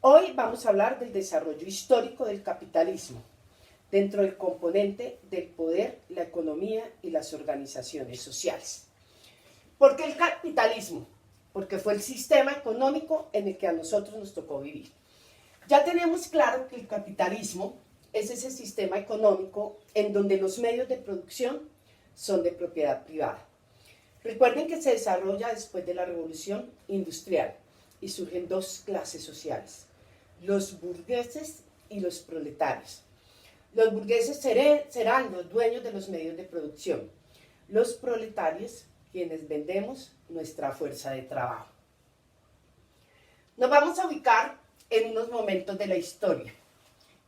Hoy vamos a hablar del desarrollo histórico del capitalismo, dentro del componente del poder, la economía y las organizaciones sociales. ¿Por qué el capitalismo? Porque fue el sistema económico en el que a nosotros nos tocó vivir. Ya tenemos claro que el capitalismo es ese sistema económico en donde los medios de producción son de propiedad privada. Recuerden que se desarrolla después de la Revolución Industrial y surgen dos clases sociales, los burgueses y los proletarios. Los burgueses serán los dueños de los medios de producción, los proletarios quienes vendemos nuestra fuerza de trabajo. Nos vamos a ubicar en unos momentos de la historia,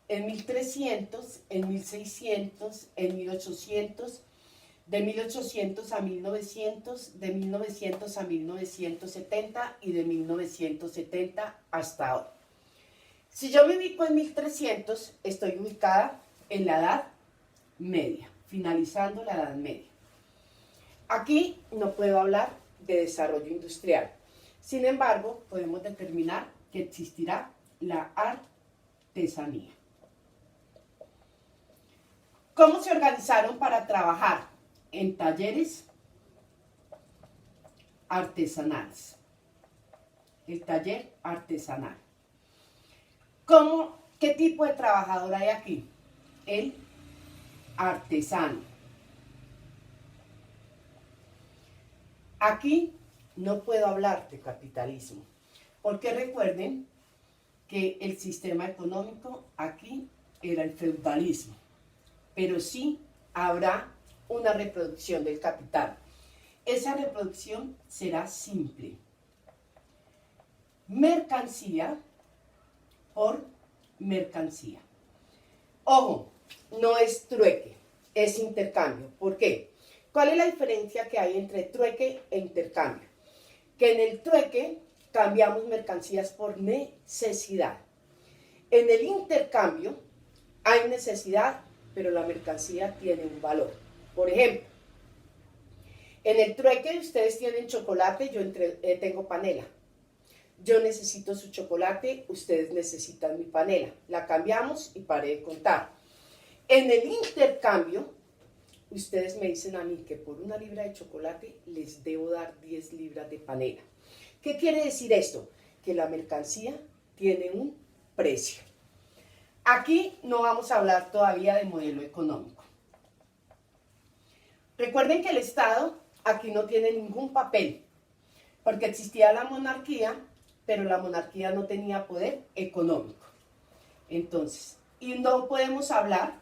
en 1300, en 1600, en 1800, de 1800 a 1900, de 1900 a 1970 y de 1970 hasta ahora. Si yo me ubico en 1300, estoy ubicada en la Edad Media, finalizando la Edad Media. Aquí no puedo hablar de desarrollo industrial. Sin embargo, podemos determinar que existirá la artesanía. ¿Cómo se organizaron para trabajar? En talleres artesanales. El taller artesanal. ¿Qué tipo de trabajador hay aquí? El artesano. Aquí no puedo hablar de capitalismo, porque recuerden que el sistema económico aquí era el feudalismo, pero sí habrá una reproducción del capital. Esa reproducción será simple. Mercancía por mercancía. Ojo, no es trueque, es intercambio. ¿Por qué? ¿Cuál es la diferencia que hay entre trueque e intercambio? Que en el trueque cambiamos mercancías por necesidad. En el intercambio hay necesidad, pero la mercancía tiene un valor. Por ejemplo, en el trueque ustedes tienen chocolate, yo tengo panela. Yo necesito su chocolate, ustedes necesitan mi panela. La cambiamos y paré de contar. En el intercambio, ustedes me dicen a mí que por 1 libra de chocolate les debo dar 10 libras de panela. ¿Qué quiere decir esto? Que la mercancía tiene un precio. Aquí no vamos a hablar todavía de modelo económico. Recuerden que el Estado aquí no tiene ningún papel, porque existía la monarquía, pero la monarquía no tenía poder económico. Entonces, y no podemos hablar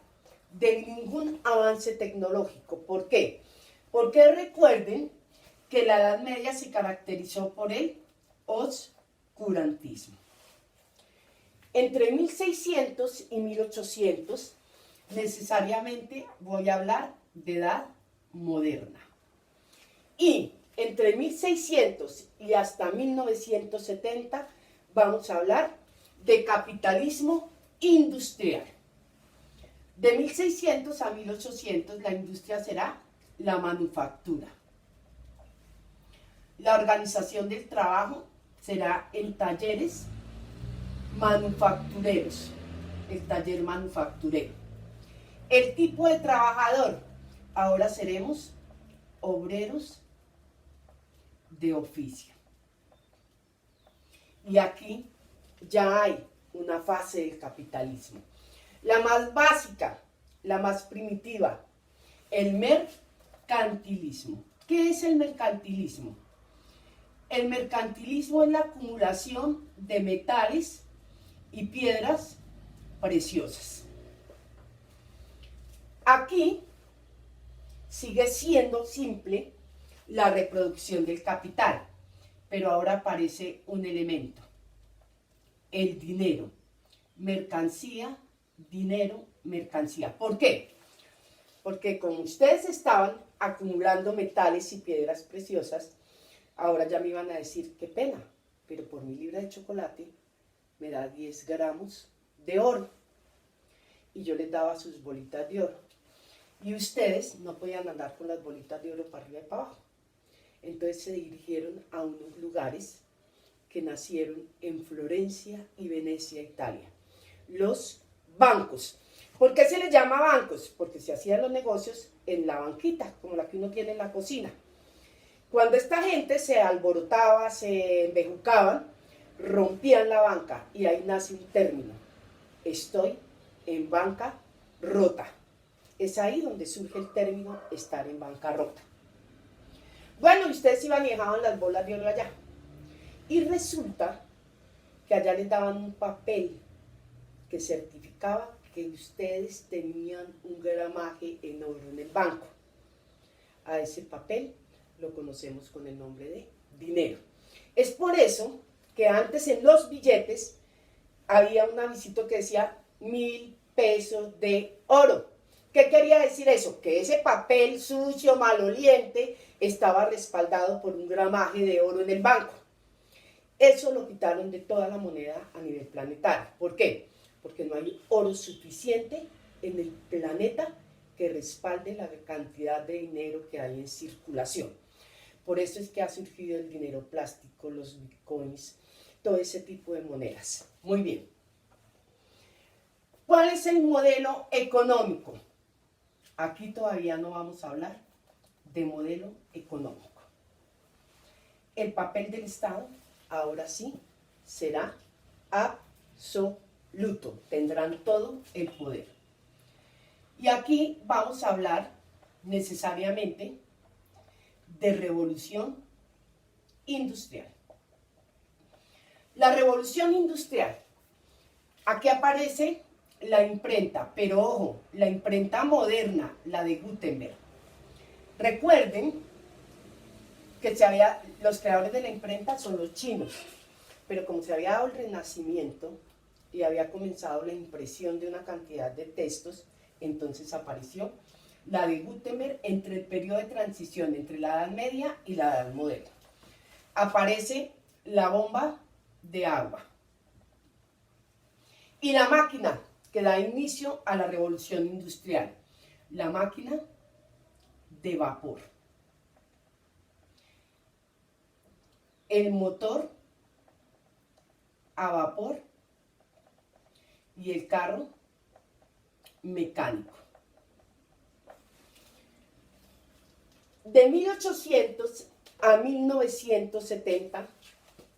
de ningún avance tecnológico. ¿Por qué? Porque recuerden que la Edad Media se caracterizó por el oscurantismo. Entre 1600 y 1800, necesariamente voy a hablar de edad moderna. Y entre 1600 y hasta 1970 vamos a hablar de capitalismo industrial. De 1600 a 1800 la industria será la manufactura. La organización del trabajo será en talleres manufactureros, el taller manufacturero. El tipo de trabajador, ahora seremos obreros de oficio. Y aquí ya hay una fase del capitalismo. La más básica, la más primitiva, el mercantilismo. ¿Qué es el mercantilismo? El mercantilismo es la acumulación de metales y piedras preciosas. Aquí sigue siendo simple la reproducción del capital, pero ahora aparece un elemento, el dinero, mercancía, dinero, mercancía. ¿Por qué? Porque como ustedes estaban acumulando metales y piedras preciosas, ahora ya me iban a decir, qué pena, pero por 1 libra de chocolate me da 10 gramos de oro. Y yo les daba sus bolitas de oro. Y ustedes no podían andar con las bolitas de oro para arriba y para abajo. Entonces se dirigieron a unos lugares que nacieron en Florencia y Venecia, Italia. Los bancos. ¿Por qué se les llama bancos? Porque se hacían los negocios en la banquita, como la que uno tiene en la cocina. Cuando esta gente se alborotaba, se embejucaban, rompían la banca y ahí nace un término. Estoy en banca rota. Es ahí donde surge el término estar en bancarrota. Bueno, ustedes iban y dejaban las bolas de oro allá. Y resulta que allá les daban un papel que certificaba que ustedes tenían un gramaje en oro en el banco. A ese papel lo conocemos con el nombre de dinero. Es por eso que antes en los billetes había un avisito que decía 1000 pesos de oro. ¿Qué quería decir eso? Que ese papel sucio, maloliente, estaba respaldado por un gramaje de oro en el banco. Eso lo quitaron de toda la moneda a nivel planetario. ¿Por qué? Porque no hay oro suficiente en el planeta que respalde la cantidad de dinero que hay en circulación. Por eso es que ha surgido el dinero plástico, los bitcoins, todo ese tipo de monedas. Muy bien. ¿Cuál es el modelo económico? Aquí todavía no vamos a hablar de modelo económico. El papel del Estado, ahora sí, será absoluto. Tendrán todo el poder. Y aquí vamos a hablar necesariamente de revolución industrial. La revolución industrial. Aquí aparece la imprenta, pero ojo, la imprenta moderna, la de Gutenberg. Recuerden que los creadores de la imprenta son los chinos, pero como se había dado el Renacimiento y había comenzado la impresión de una cantidad de textos, entonces apareció la de Gutenberg entre el periodo de transición entre la Edad Media y la Edad Moderna. Aparece la bomba de agua y la máquina que da inicio a la revolución industrial, la máquina de vapor. El motor a vapor y el carro mecánico. De 1800 a 1970,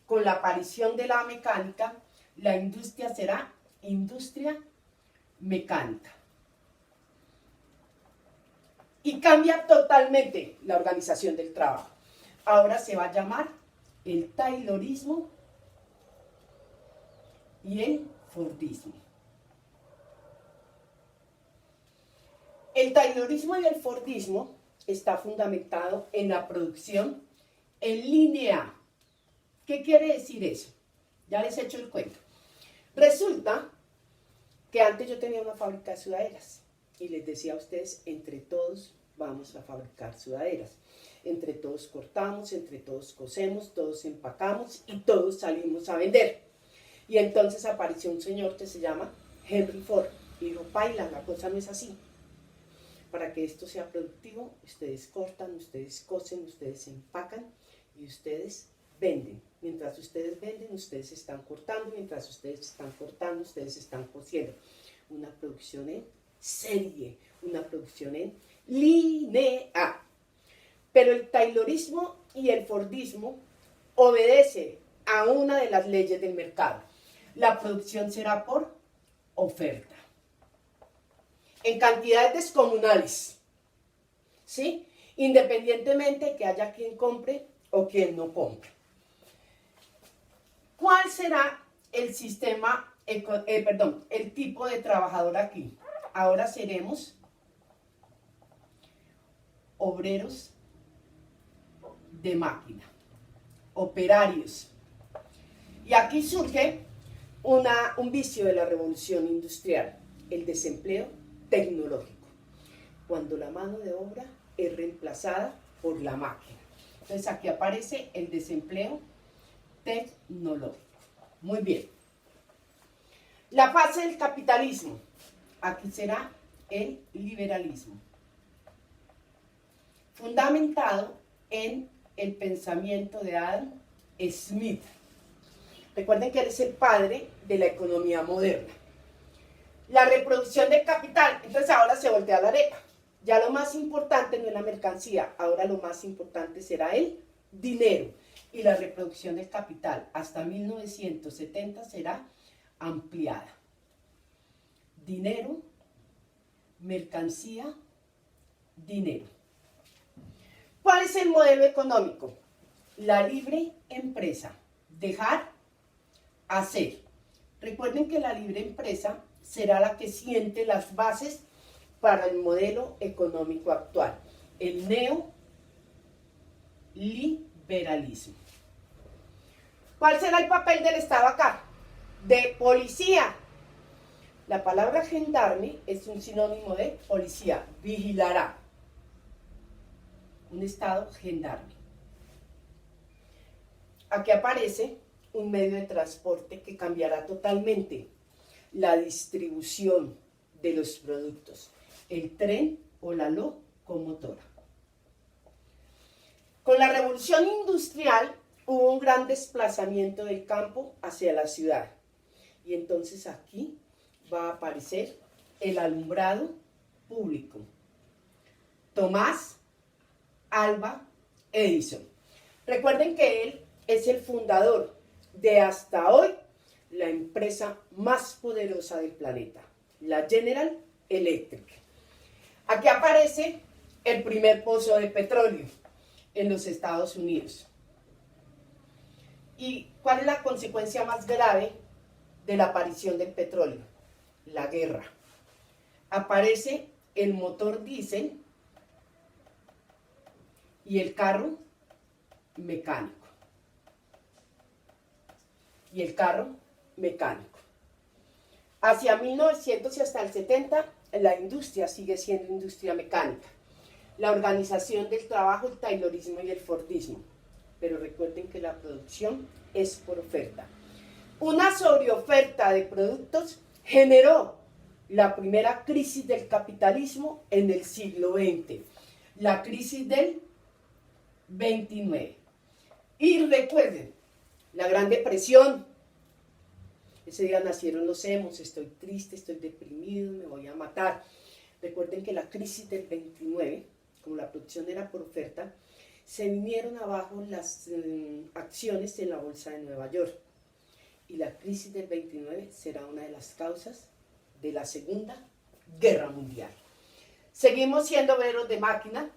con la aparición de la mecánica, la industria será industria mecánica. Y cambia totalmente la organización del trabajo. Ahora se va a llamar el taylorismo y el fordismo. El taylorismo y el fordismo está fundamentado en la producción en línea. ¿Qué quiere decir eso? Ya les he hecho el cuento. Resulta que antes yo tenía una fábrica de sudaderas y les decía a ustedes, entre todos vamos a fabricar sudaderas. Entre todos cortamos, entre todos cosemos, todos empacamos y todos salimos a vender. Y entonces apareció un señor que se llama Henry Ford y dijo, paila, la cosa no es así. Para que esto sea productivo, ustedes cortan, ustedes cosen, ustedes empacan y ustedes venden. Mientras ustedes venden, ustedes están cortando, mientras ustedes están cortando, ustedes están cosiendo. Una producción en serie, una producción en línea. Pero el taylorismo y el fordismo obedece a una de las leyes del mercado. La producción será por oferta. En cantidades descomunales, ¿sí? Independientemente de que haya quien compre o quien no compre. ¿Cuál será el sistema, el tipo de trabajador aquí? Ahora seremos obreros de máquina, operarios. Y aquí surge un vicio de la revolución industrial, el desempleo tecnológico, cuando la mano de obra es reemplazada por la máquina. Entonces aquí aparece el desempleo tecnológico. Muy bien. La fase del capitalismo. Aquí será el liberalismo, fundamentado en el pensamiento de Adam Smith. Recuerden que él es el padre de la economía moderna. La reproducción del capital, entonces ahora se voltea la arepa. Ya lo más importante no es la mercancía, ahora lo más importante será el dinero. Y la reproducción del capital hasta 1970 será ampliada. Dinero, mercancía, dinero. ¿Cuál es el modelo económico? La libre empresa. Dejar, hacer. Recuerden que la libre empresa será la que siente las bases para el modelo económico actual, el neoliberalismo. ¿Cuál será el papel del Estado acá? De policía. La palabra gendarme es un sinónimo de policía, vigilará. Un Estado gendarme. Aquí aparece un medio de transporte que cambiará totalmente la distribución de los productos, el tren o la locomotora. Con la revolución industrial hubo un gran desplazamiento del campo hacia la ciudad y entonces aquí va a aparecer el alumbrado público. Tomás Alva Edison. Recuerden que él es el fundador de hasta hoy la empresa más poderosa del planeta, la General Electric. Aquí aparece el primer pozo de petróleo en los Estados Unidos. ¿Y cuál es la consecuencia más grave de la aparición del petróleo? La guerra. Aparece el motor diésel y el carro mecánico. Hacia 1900 y hasta el 70, la industria sigue siendo industria mecánica. La organización del trabajo, el taylorismo y el fordismo. Pero recuerden que la producción es por oferta. Una sobreoferta de productos generó la primera crisis del capitalismo en el siglo XX. La crisis del 29. Y recuerden, la Gran Depresión. Ese día nacieron los emos, estoy triste, estoy deprimido, me voy a matar. Recuerden que la crisis del 29, como la producción era por oferta, se vinieron abajo las acciones en la bolsa de Nueva York. Y la crisis del 29 será una de las causas de la Segunda Guerra Mundial. Seguimos siendo veros de máquina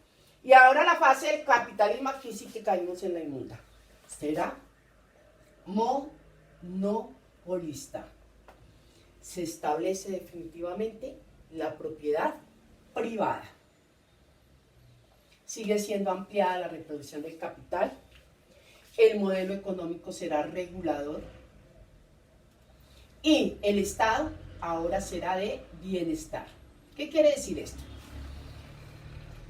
y ahora la fase del capitalismo, aquí sí que caímos en la inmunda. Será monopolista. Se establece definitivamente la propiedad privada. Sigue siendo ampliada la reproducción del capital. El modelo económico será regulador. Y el Estado ahora será de bienestar. ¿Qué quiere decir esto?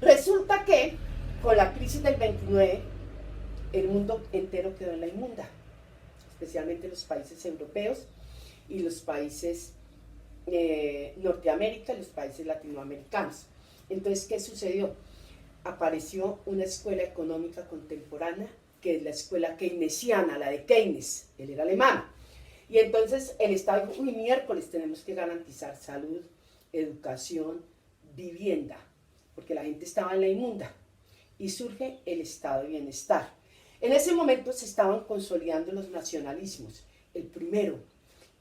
Resulta que con la crisis del 29, el mundo entero quedó en la inmunda, especialmente los países europeos y los países Norteamérica y los países latinoamericanos. Entonces, ¿qué sucedió? Apareció una escuela económica contemporánea, que es la escuela keynesiana, la de Keynes, él era alemán. Y entonces el Estado dijo, uy, miércoles tenemos que garantizar salud, educación, vivienda, porque la gente estaba en la inmunda. Y surge el estado de bienestar. En ese momento se estaban consolidando los nacionalismos. El primero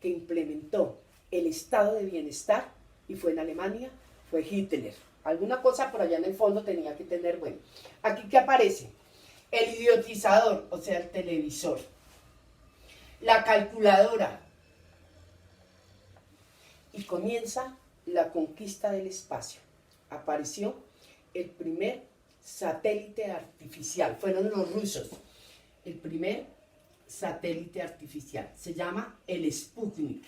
que implementó el estado de bienestar, y fue en Alemania, fue Hitler. Alguna cosa por allá en el fondo tenía que tener, bueno. Aquí que aparece el idiotizador, o sea, el televisor, la calculadora, y comienza la conquista del espacio. Apareció el primer satélite artificial, fueron los rusos, el primer satélite artificial, se llama el Sputnik.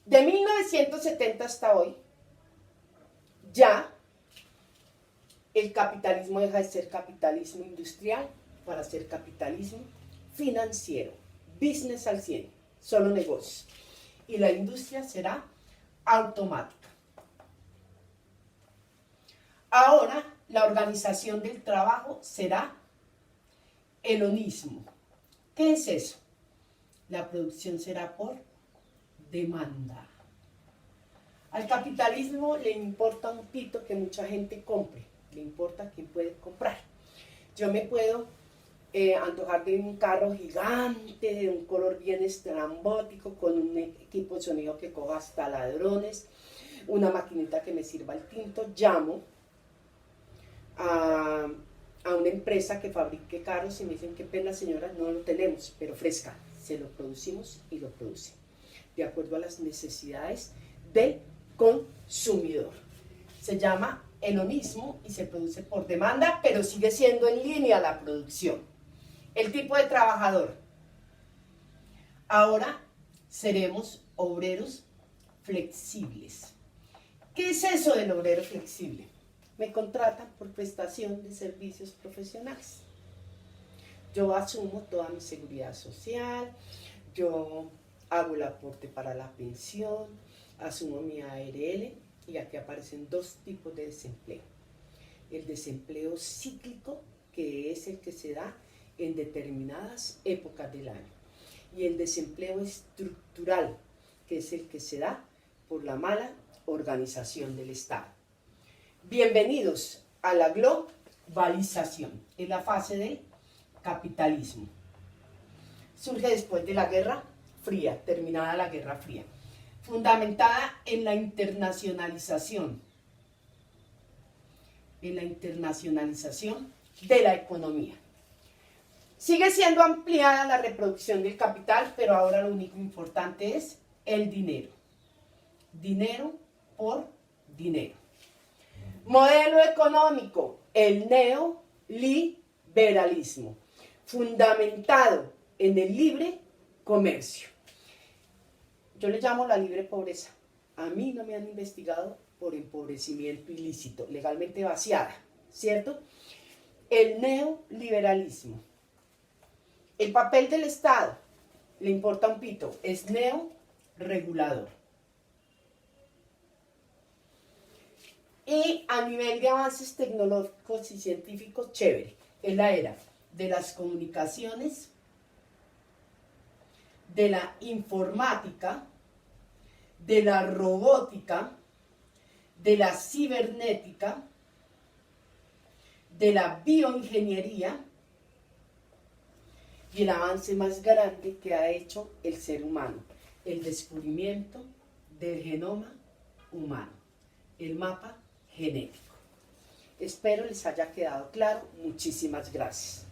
De 1970 hasta hoy, ya el capitalismo deja de ser capitalismo industrial para ser capitalismo financiero, business al 100, solo negocios. Y la industria será automática. Ahora la organización del trabajo será hedonismo. ¿Qué es eso? La producción será por demanda. Al capitalismo le importa un pito que mucha gente compre, le importa quién puede comprar. Yo me puedo antojar de un carro gigante, de un color bien estrambótico, con un equipo de sonido que coja hasta ladrones, una maquinita que me sirva el tinto. Llamo a una empresa que fabrique carros y me dicen: qué pena señora, no lo tenemos, pero ofrezca. Se lo producimos y lo produce de acuerdo a las necesidades del consumidor. Se llama hedonismo y se produce por demanda, pero sigue siendo en línea la producción. El tipo de trabajador. Ahora seremos obreros flexibles. ¿Qué es eso del obrero flexible? Me contratan por prestación de servicios profesionales. Yo asumo toda mi seguridad social, yo hago el aporte para la pensión, asumo mi ARL, y aquí aparecen dos tipos de desempleo. El desempleo cíclico, que es el que se da en determinadas épocas del año, y el desempleo estructural, que es el que se da por la mala organización del Estado. Bienvenidos a la globalización, en la fase del capitalismo. Surge después de la Guerra Fría, terminada la Guerra Fría, fundamentada en la internacionalización de la economía. Sigue siendo ampliada la reproducción del capital, pero ahora lo único importante es el dinero. Dinero por dinero. Modelo económico, el neoliberalismo, fundamentado en el libre comercio. Yo le llamo la libre pobreza. A mí no me han investigado por empobrecimiento ilícito, legalmente vaciada, ¿cierto? El neoliberalismo. El papel del Estado, le importa un pito, es neoregulador. Y a nivel de avances tecnológicos y científicos, chévere. Es la era de las comunicaciones, de la informática, de la robótica, de la cibernética, de la bioingeniería, y el avance más grande que ha hecho el ser humano, el descubrimiento del genoma humano, el mapa genético. Espero les haya quedado claro. Muchísimas gracias.